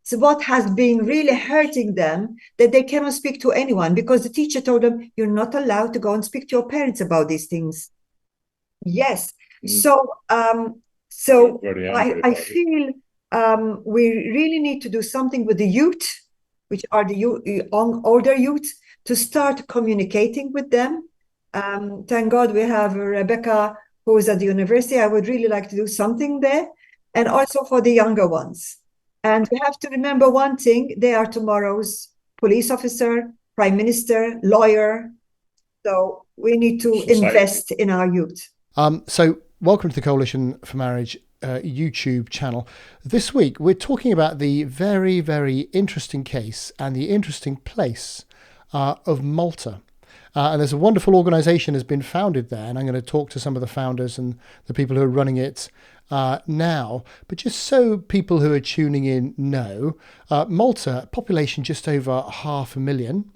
So what has been really hurting them, that they cannot speak to anyone because the teacher told them, you're not allowed to go and speak to your parents about these things. Yes. So I feel we really need to do something with the youth, which are the older youth, to start communicating with them. Thank God we have Rebecca, who is at the university. I would really like to do something there, and also for the younger ones. And we have to remember one thing: they are tomorrow's police officer, prime minister, lawyer. So we need to invest in our youth. So welcome to the Coalition for Marriage YouTube channel. This week we're talking about the very, very interesting case and the interesting place of Malta. And there's a wonderful organisation has been founded there, and I'm going to talk to some of the founders and the people who are running it now. But just so people who are tuning in know, Malta, population just over 500,000.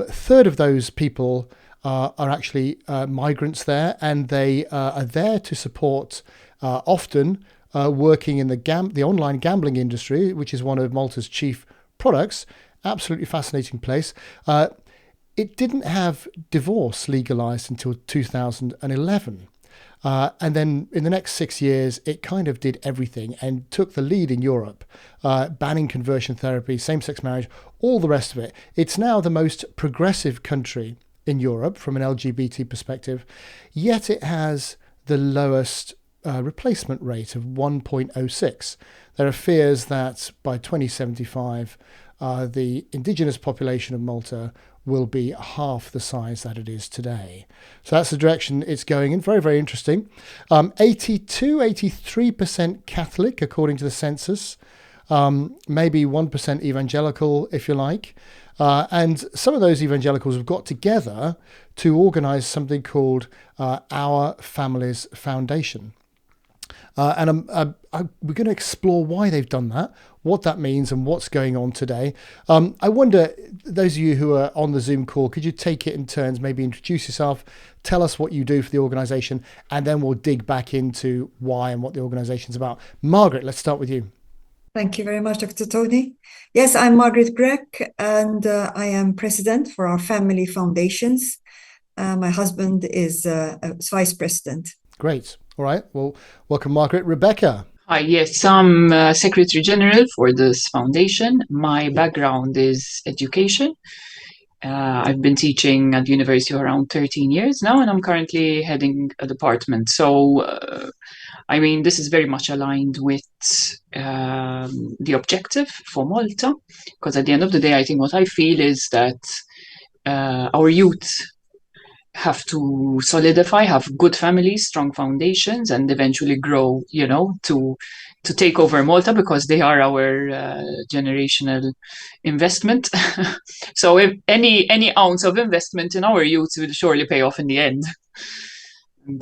Third of those people are actually migrants there, and they are there to support often working in the online gambling industry, which is one of Malta's chief products. Absolutely fascinating place. It didn't have divorce legalized until 2011. And then in the next 6 years, it kind of did everything and took the lead in Europe, banning conversion therapy, same-sex marriage, all the rest of it. It's now the most progressive country in Europe from an LGBT perspective, yet it has the lowest replacement rate of 1.06. There are fears that by 2075, the indigenous population of Malta will be half the size that it is today. So that's the direction it's going in. Very, very interesting. 83% Catholic, according to the census. Maybe 1% evangelical, if you like. And some of those evangelicals have got together to organise something called Our Families Foundation. And we're going to explore why they've done that, what that means and what's going on today. I wonder, those of you who are on the Zoom call, could you take it in turns, maybe introduce yourself, tell us what you do for the organisation, and then we'll dig back into why and what the organisation's about. Margaret, let's start with you. Thank you very much, Dr. Tony. Yes, I'm Margaret Grech, and I am president for Our Family Foundations. My husband is vice president. Great. All right. Well, welcome, Margaret. Rebecca. Hi, yes, I'm Secretary General for this foundation. My background is education. I've been teaching at the university around 13 years now, and I'm currently heading a department. So, this is very much aligned with the objective for Malta, because at the end of the day, I think what I feel is that our youth have to solidify, have good families, strong foundations, and eventually grow, to take over Malta, because they are our generational investment. So if any ounce of investment in our youth will surely pay off in the end. And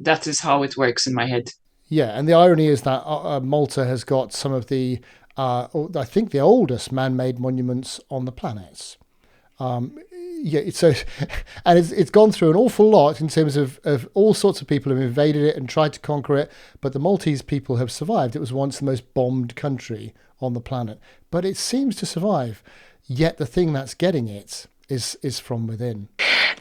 that is how it works in my head. Yeah, and the irony is that Malta has got some of the, I think the oldest man-made monuments on the planet. So, and it's gone through an awful lot in terms of all sorts of people have invaded it and tried to conquer it, but the Maltese people have survived. It was once the most bombed country on the planet, but it seems to survive. Yet the thing that's getting it is from within.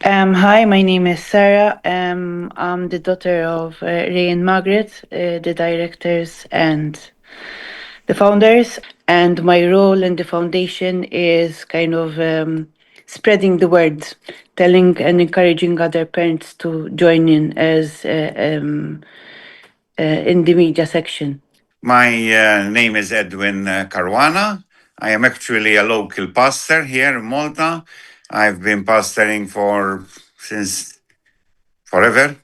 Hi, my name is Sarah. I'm the daughter of Ray and Margaret, the directors and the founders. And my role in the foundation is kind of spreading the word, telling and encouraging other parents to join in as in the media section. My name is Edwin Caruana. I am actually a local pastor here in Malta. I've been pastoring since forever.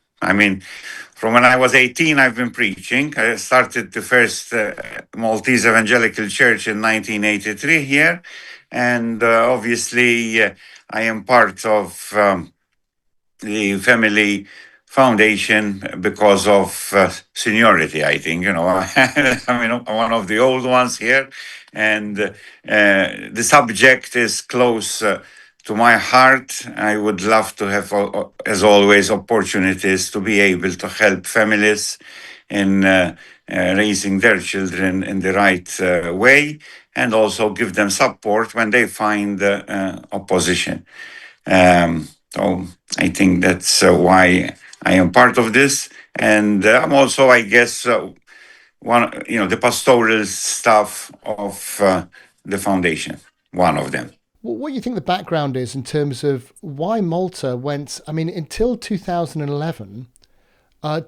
From when I was 18, I've been preaching. I started the first Maltese Evangelical Church in 1983 here. And obviously, I am part of the Family Foundation because of seniority, I think. I'm one of the old ones here. And the subject is close to my heart. I would love to have, as always, opportunities to be able to help families in raising their children in the right way. and also give them support when they find opposition. So I think that's why I am part of this, and I'm also, I guess, the pastoral staff of the foundation, one of them. Well, what do you think the background is in terms of why Malta went? I mean, until 2011,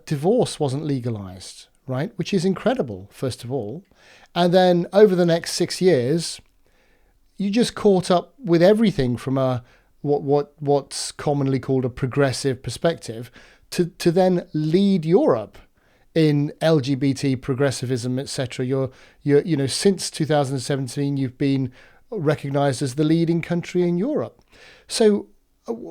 divorce wasn't legalized, right? Which is incredible, first of all. And then over the next 6 years, you just caught up with everything from a what's commonly called a progressive perspective to then lead Europe in LGBT progressivism, etc. You're since 2017, you've been recognized as the leading country in Europe. So,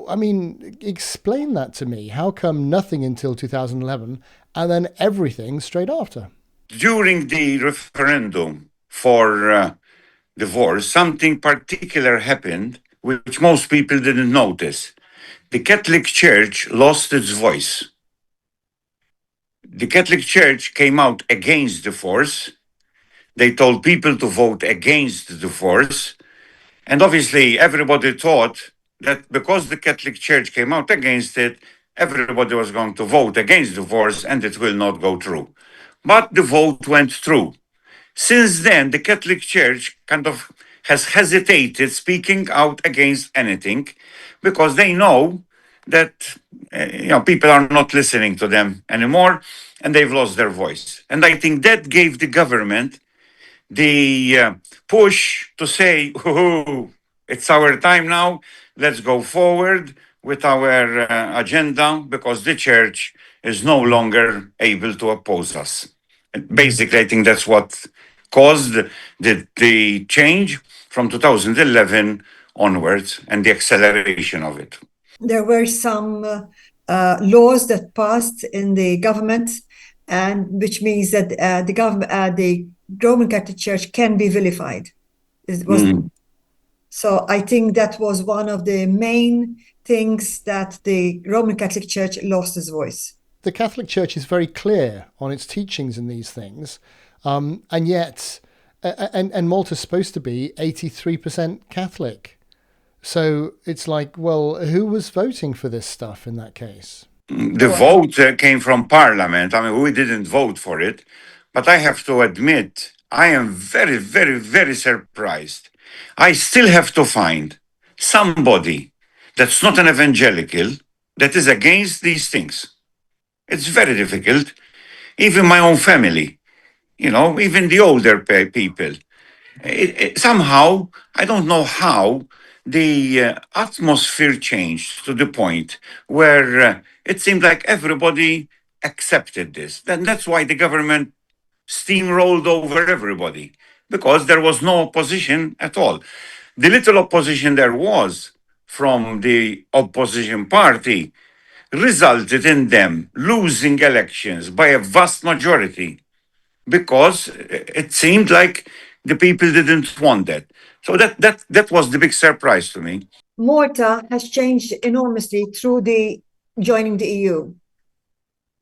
I mean, explain that to me. How come nothing until 2011 and then everything straight after? During the referendum for divorce, something particular happened which most people didn't notice. The Catholic Church lost its voice. The Catholic Church came out against divorce. They told people to vote against divorce. And obviously, everybody thought that because the Catholic Church came out against it, everybody was going to vote against divorce and it will not go through. But the vote went through. Since then, the Catholic Church kind of has hesitated speaking out against anything because they know that people are not listening to them anymore and they've lost their voice. And I think that gave the government the push to say, oh, it's our time now, let's go forward with our agenda because the church is no longer able to oppose us. And basically, I think that's what caused the change from 2011 onwards and the acceleration of it. There were some laws that passed in the government, and which means that the Roman Catholic Church can be vilified. So I think that was one of the main things that the Roman Catholic Church lost its voice. The Catholic Church is very clear on its teachings in these things, and yet, and Malta's supposed to be 83% Catholic. So it's like, well, who was voting for this stuff in that case? The vote came from Parliament. I mean, we didn't vote for it, but I have to admit, I am very, very, very surprised. I still have to find somebody that's not an evangelical that is against these things. It's very difficult. Even my own family, even the older people. Somehow, I don't know how, the atmosphere changed to the point where it seemed like everybody accepted this. Then that's why the government steamrolled over everybody, because there was no opposition at all. The little opposition there was from the opposition party resulted in them losing elections by a vast majority because it seemed like the people didn't want that. So that was the big surprise to me. Malta has changed enormously through the joining the EU.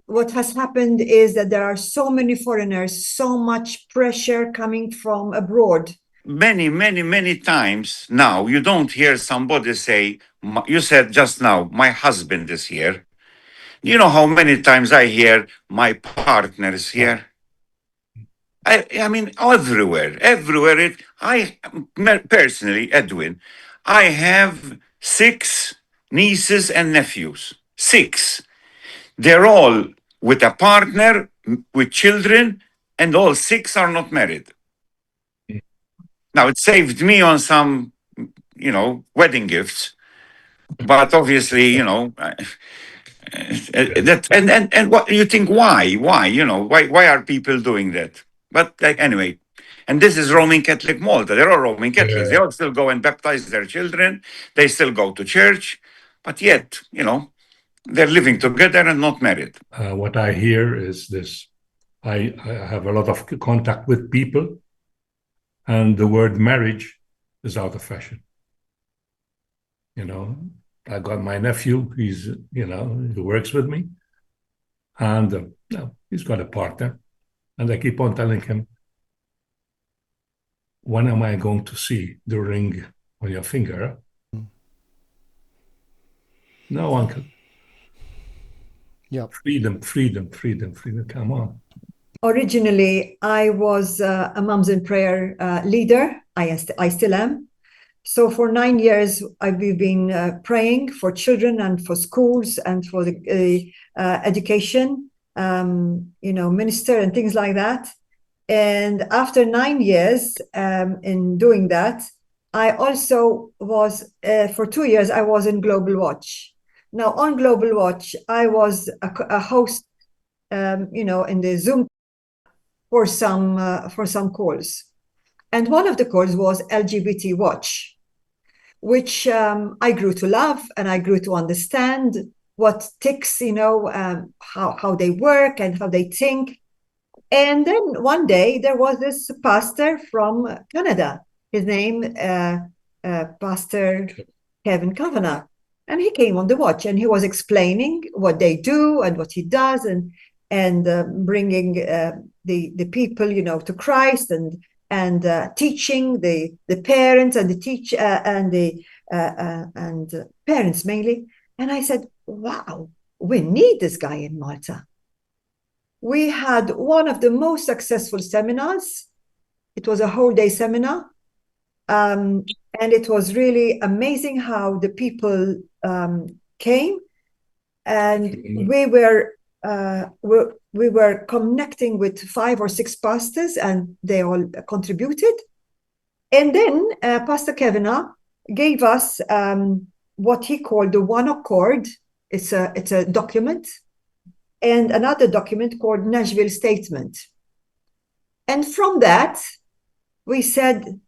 What has happened is that there are so many foreigners, so much pressure coming from abroad. Many, many, many times now, you don't hear somebody say, you said just now, my husband is here. You know how many times I hear my partner is here? I mean, everywhere. I personally, Edwin, I have 6 nieces and nephews. 6. They're all with a partner, with children, and all 6 are not married. Now, it saved me on some, wedding gifts, but obviously, that and what you think? Why? Why are people doing that? But anyway, and this is Roman Catholic Malta. They're all Roman Catholics. They all still go and baptize their children. They still go to church, but yet, they're living together and not married. What I hear is this. I have a lot of contact with people, and the word marriage is out of fashion. I got my nephew, he works with me, and he's got a partner. And I keep on telling him, when am I going to see the ring on your finger? No, uncle. Yep. Freedom. Come on. Originally, I was a Moms in Prayer leader. I still am. So for 9 years, we've been praying for children and for schools and for the education, minister and things like that. And after 9 years in doing that, I also was, for 2 years, I was in Global Watch. Now on Global Watch, I was a host, in the Zoom for some calls. And one of the calls was LGBT Watch, which I grew to love, and I grew to understand what ticks, how they work and how they think. And then one day there was this pastor from Canada. His name, Pastor Kevin Kavanagh. And he came on the watch and he was explaining what they do and what he does and bringing the people, to Christ and teaching the parents and the parents mainly. And I said, wow, we need this guy in Malta. We had one of the most successful seminars. It was a whole day seminar. And it was really amazing how the people came, and we were connecting with 5 or 6 pastors, and they all contributed. And then Pastor Kavanagh gave us what he called the One Accord. It's a document, and another document called Nashville Statement. And from that, we said,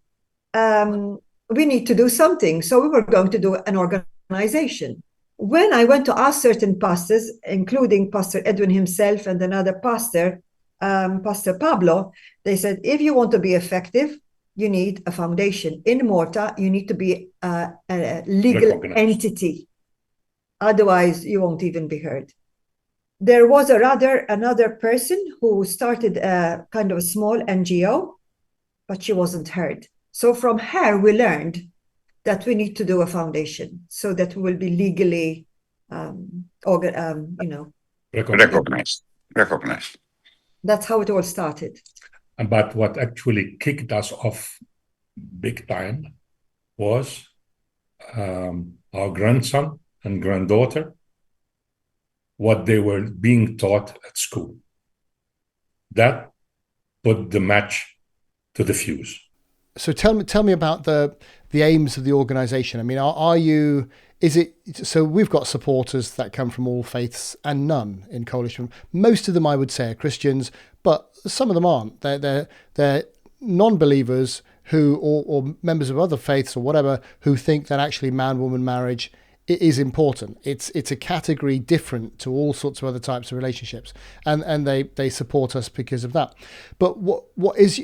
we need to do something. So we were going to do an organization. When I went to ask certain pastors, including Pastor Edwin himself and another pastor, Pastor Pablo, they said, if you want to be effective, you need a foundation. In Malta, you need to be a legal entity. Otherwise, you won't even be heard. There was another person who started a kind of a small NGO, but she wasn't heard. So from her, we learned that we need to do a foundation so that we will be legally, recognized. That's how it all started. But what actually kicked us off big time was our grandson and granddaughter, what they were being taught at school. That put the match to the fuse. So tell me about the aims of the organization. I mean, so we've got supporters that come from all faiths and none in Coalition. Most of them, I would say, are Christians, but some of them aren't. They're non-believers who, or members of other faiths or whatever, who think that actually man-woman marriage is important. It's a category different to all sorts of other types of relationships, and they support us because of that. But what is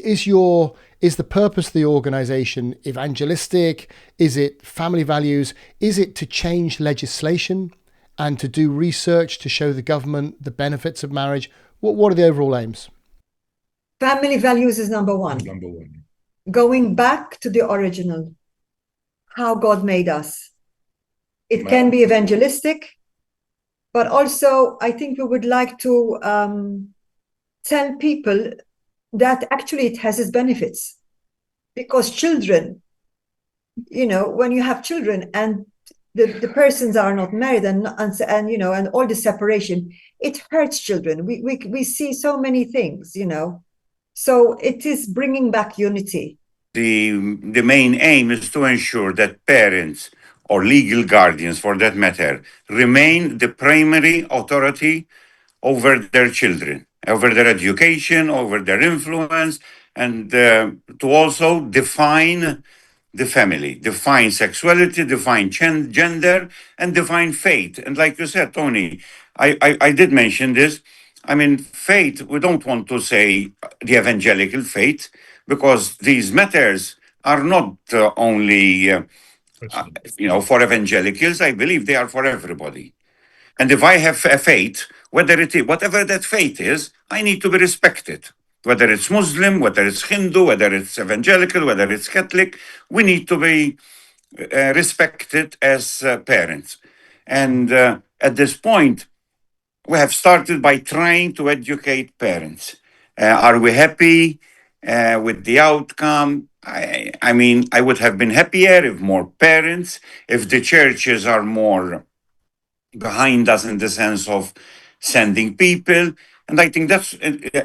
the purpose of the organization evangelistic? Is it family values? Is it to change legislation and to do research to show the government the benefits of marriage? What are the overall aims? Family values is number one. Going back to the original, how God made us. It can be evangelistic, but also I think we would like to tell people that actually it has its benefits. Because children, when you have children and the persons are not married and all the separation, it hurts children. We see so many things, So it is bringing back unity. The main aim is to ensure that parents, or legal guardians for that matter, remain the primary authority over their children, over their education, over their influence, and to also define the family, define sexuality, define gender, and define faith. And like you said, Tony, I did mention this. I mean, faith, we don't want to say the evangelical faith, because these matters are not only for evangelicals. I believe they are for everybody. And if I have a faith, whatever that faith is, I need to be respected. whether it's Muslim, whether it's Hindu, whether it's evangelical, whether it's Catholic. We need to be respected as parents. And at this point, we have started by trying to educate parents. Are we happy with the outcome? I mean, I would have been happier if more parents, if the churches are more behind us in the sense of sending people. And I think that's,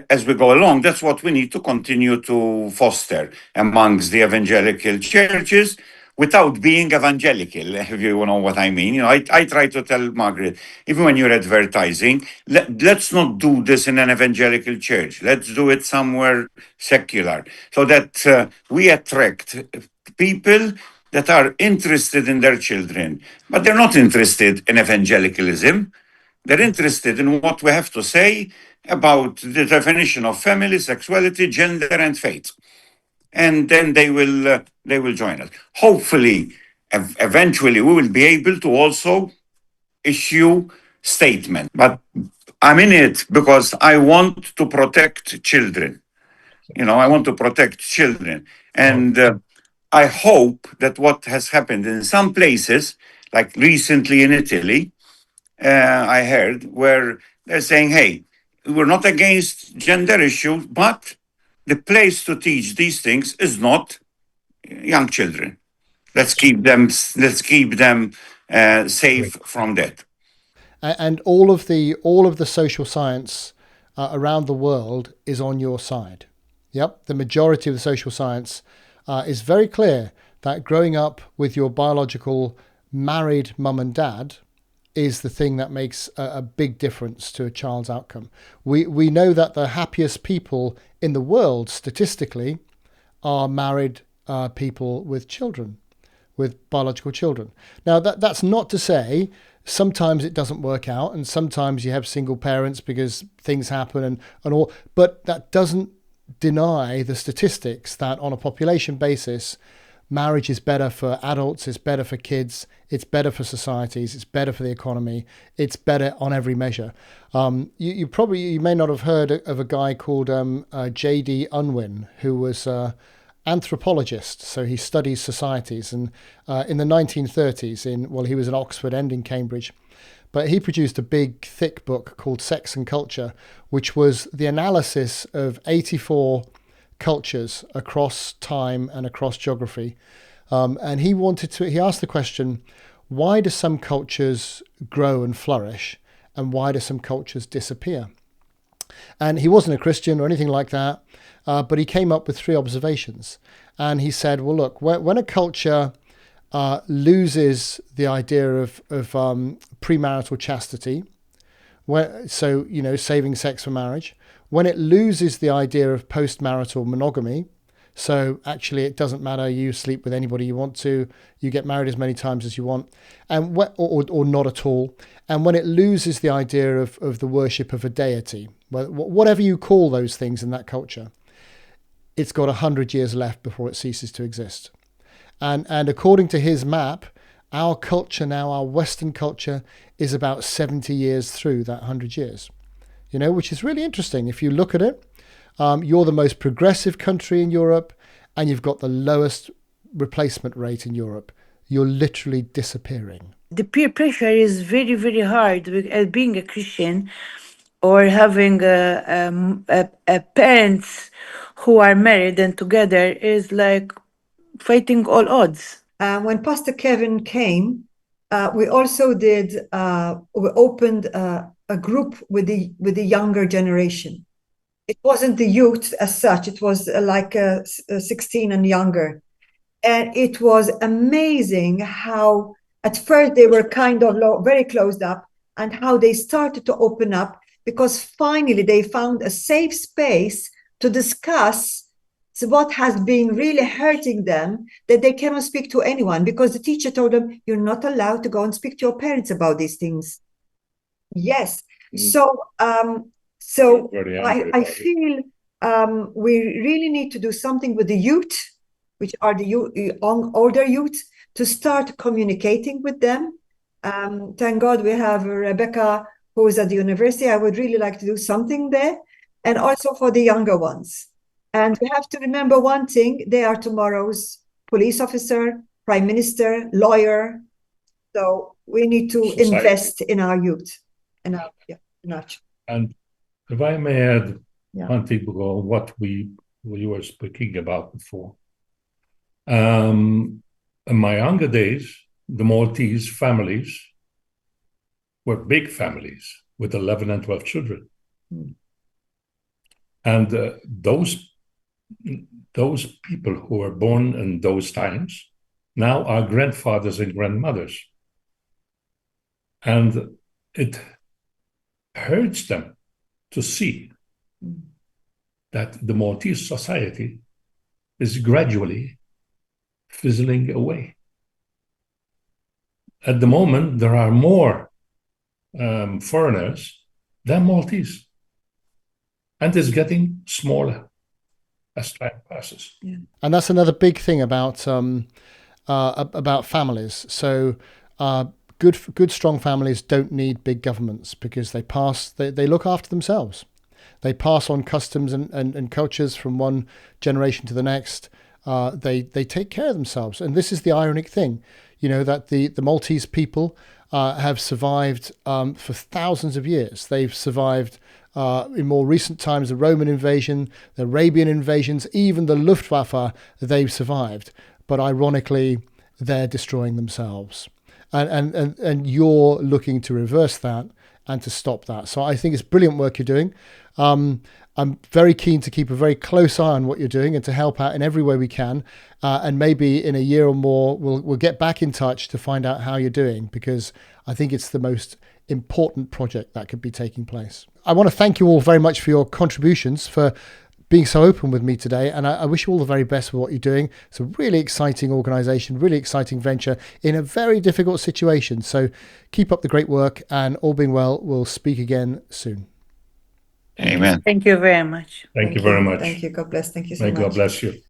as we go along, that's what we need to continue to foster amongst the evangelical churches without being evangelical, if you know what I mean. You know, I try to tell Margaret, even when you're advertising, let's not do this in an evangelical church. Let's do it somewhere secular, so that we attract people that are interested in their children, but they're not interested in evangelicalism. They're interested in what we have to say about the definition of family, sexuality, gender, and faith. And then they will join us. Hopefully, eventually, we will be able to also issue statement. But I'm in it because I want to protect children. You know, I want to protect children. And I hope that what has happened in some places, like recently in Italy, I heard where they're saying, hey, we're not against gender issues, but the place to teach these things is not young children. Let's keep them safe from that. And all of the social science around the world is on your side. Yep, the majority of the social science is very clear that growing up with your biological married mum and dad is the thing that makes a big difference to a child's outcome. We know that the happiest people in the world statistically are married people with children, with biological children. Now that's not to say sometimes it doesn't work out, and sometimes you have single parents because things happen and all, but that doesn't deny the statistics that on a population basis, marriage is better for adults, it's better for kids, it's better for societies, it's better for the economy, it's better on every measure. You may not have heard of a guy called J.D. Unwin, who was an anthropologist, so he studies societies, and in the 1930s, he was in Oxford and in Cambridge, but he produced a big, thick book called Sex and Culture, which was the analysis of 84 cultures across time and across geography. And he asked the question, why do some cultures grow and flourish, and why do some cultures disappear? And he wasn't a Christian or anything like that, but he came up with 3 observations. And he said, well, look, when a culture loses the idea of premarital chastity, saving sex for marriage, when it loses the idea of postmarital monogamy, so actually it doesn't matter, you sleep with anybody you want to, you get married as many times as you want, and or not at all, and when it loses the idea of the worship of a deity, whatever you call those things in that culture, it's got 100 years left before it ceases to exist. And according to his map, our culture now, our Western culture, is about 70 years through that 100 years, which is really interesting. If you look at it, you're the most progressive country in Europe, and you've got the lowest replacement rate in Europe. You're literally disappearing. The peer pressure is very, very hard. Being a Christian or having parents who are married and together is like fighting all odds. When Pastor Kevin came, we also we opened a group with the younger generation. It wasn't the youth as such, it was like 16 and younger. And it was amazing how at first they were kind of very closed up, and how they started to open up, because finally they found a safe space to discuss what has been really hurting them, that they cannot speak to anyone, because the teacher told them, you're not allowed to go and speak to your parents about these things. Yes. So I feel we really need to do something with the youth, which are the older youth, to start communicating with them. Thank God we have Rebecca, who is at the university. I would really like to do something there and also for the younger ones. And we have to remember one thing: they are tomorrow's police officer, prime minister, lawyer. So we need to Society. invest in our youth, in our And if I may add Yeah. one thing about what we were speaking about before. In my younger days, the Maltese families were big families with 11 and 12 children. And those people who were born in those times now are grandfathers and grandmothers. And it hurts them to see that the Maltese society is gradually fizzling away. At the moment, there are more foreigners than Maltese, and it's getting smaller as time passes. Yeah. And that's another big thing about families. So good strong families don't need big governments, because they look after themselves. They pass on customs and cultures from one generation to the next. They take care of themselves. And this is the ironic thing, that the Maltese people have survived for thousands of years. They've survived in more recent times the Roman invasion, the Arabian invasions, even the Luftwaffe. They've survived, but ironically, they're destroying themselves. And you're looking to reverse that and to stop that. So I think it's brilliant work you're doing. I'm very keen to keep a very close eye on what you're doing and to help out in every way we can. And maybe in a year or more, we'll get back in touch to find out how you're doing, because I think it's the most important project that could be taking place. I want to thank you all very much for your contributions, for being so open with me today. And I wish you all the very best with what you're doing. It's a really exciting organization, really exciting venture in a very difficult situation. So keep up the great work, and all being well, we'll speak again soon. Amen. Thank you very much. Thank you very much. Thank you. God bless. Thank you so May much. God bless you.